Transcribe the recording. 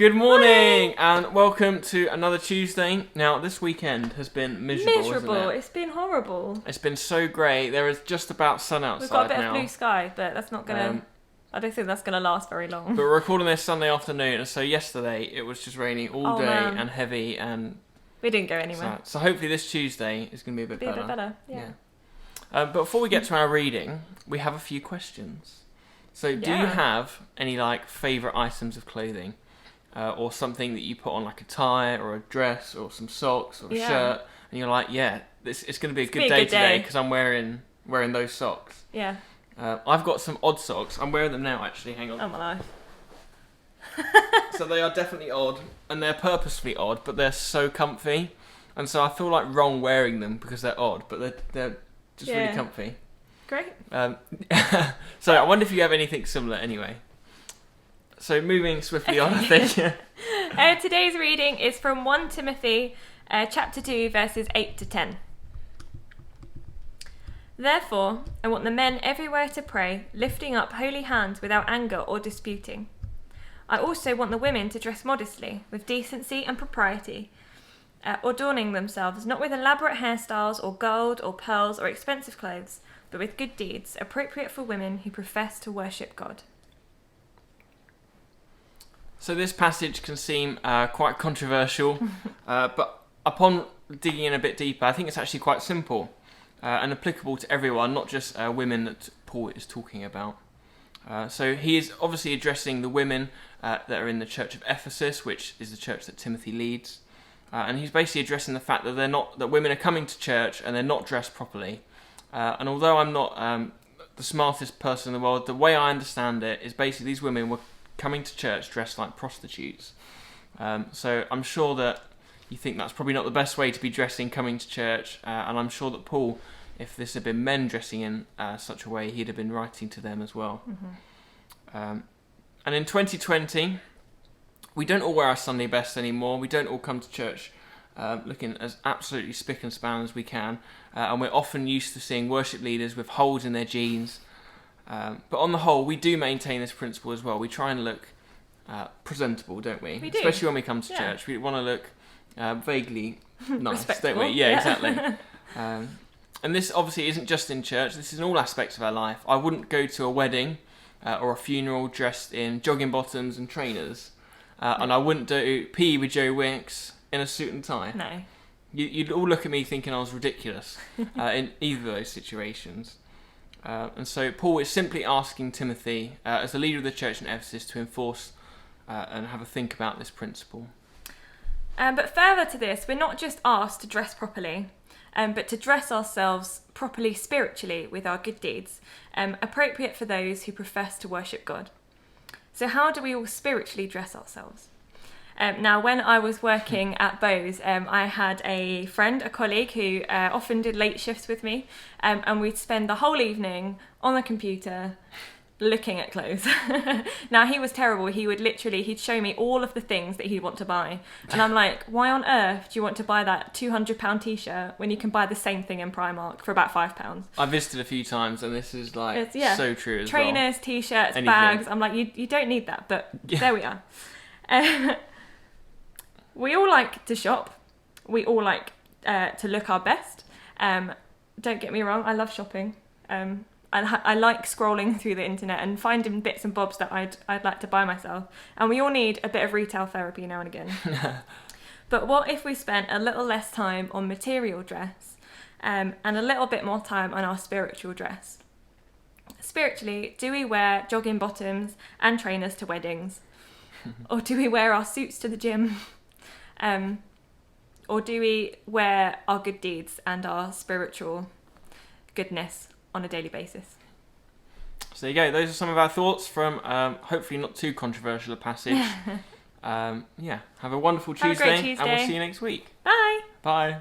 Good morning and welcome to another Tuesday. Now, this weekend has been miserable, isn't it? It's been horrible. It's been so grey. There is just about sun outside now. We've got a bit of blue sky, but that's not going to... I don't think that's going to last very long. But we're recording this Sunday afternoon, and so yesterday it was just raining all day and heavy, and... We didn't go anywhere. So hopefully this Tuesday is going to be a bit better. Yeah. But before we get to our reading, we have a few questions. So do you have any, favourite items of clothing? Or something that you put on, like a tie or a dress or some socks or a shirt, and you're like, it's going to be a good day today because I'm wearing those socks. Yeah. I've got some odd socks. I'm wearing them now, actually. Hang on. Oh, my life. So they are definitely odd, and they're purposefully odd, but they're so comfy, and so I feel like wrong wearing them because they're odd, but they're just really comfy. Great. So I wonder if you have anything similar anyway. So moving swiftly on, I think. Today's reading is from 1 Timothy chapter 2, verses 8 to 10. Therefore, I want the men everywhere to pray, lifting up holy hands without anger or disputing. I also want the women to dress modestly, with decency and propriety, adorning themselves not with elaborate hairstyles or gold or pearls or expensive clothes, but with good deeds, appropriate for women who profess to worship God. So this passage can seem quite controversial, but upon digging in a bit deeper, I think it's actually quite simple and applicable to everyone, not just women that Paul is talking about. So he is obviously addressing the women that are in the church of Ephesus, which is the church that Timothy leads, and he's basically addressing the fact that that women are coming to church and they're not dressed properly. And although I'm not the smartest person in the world, the way I understand it is basically these women were coming to church dressed like prostitutes. So I'm sure that you think that's probably not the best way to be dressing coming to church, and I'm sure that Paul, if this had been men dressing in such a way, he'd have been writing to them as well. Mm-hmm. And in 2020, we don't all wear our Sunday best anymore. We don't all come to church looking as absolutely spick and span as we can, and we're often used to seeing worship leaders with holes in their jeans. But on the whole, we do maintain this principle as well. We try and look presentable, don't we? We do. Especially when we come to church. We want to look vaguely nice, don't we? Yeah, exactly. And this obviously isn't just in church. This is in all aspects of our life. I wouldn't go to a wedding or a funeral dressed in jogging bottoms and trainers. And I wouldn't do PE with Joe Wicks in a suit and tie. No. You'd all look at me thinking I was ridiculous in either of those situations. And so Paul is simply asking Timothy, as the leader of the church in Ephesus, to enforce and have a think about this principle. But further to this, we're not just asked to dress properly, but to dress ourselves properly spiritually with our good deeds, appropriate for those who profess to worship God. So how do we all spiritually dress ourselves? Now, when I was working at Bose, I had a friend, a colleague, who often did late shifts with me, and we'd spend the whole evening on the computer looking at clothes. Now, he was terrible. He'd show me all of the things that he'd want to buy. And I'm like, why on earth do you want to buy that £200 t-shirt when you can buy the same thing in Primark for about £5? I visited a few times, and this is so true as Trainers, well. t-shirts, Anything. bags. I'm like, you don't need that, but there we are. We all like to shop. We all like to look our best. Don't get me wrong, I love shopping. I like scrolling through the internet and finding bits and bobs that I'd like to buy myself. And we all need a bit of retail therapy now and again. But what if we spent a little less time on material dress and a little bit more time on our spiritual dress? Spiritually, do we wear jogging bottoms and trainers to weddings? Or do we wear our suits to the gym? Or do we wear our good deeds and our spiritual goodness on a daily basis? So there you go. Those are some of our thoughts from hopefully not too controversial a passage. Have a wonderful Tuesday, Have a great Tuesday. And we'll see you next week. Bye. Bye.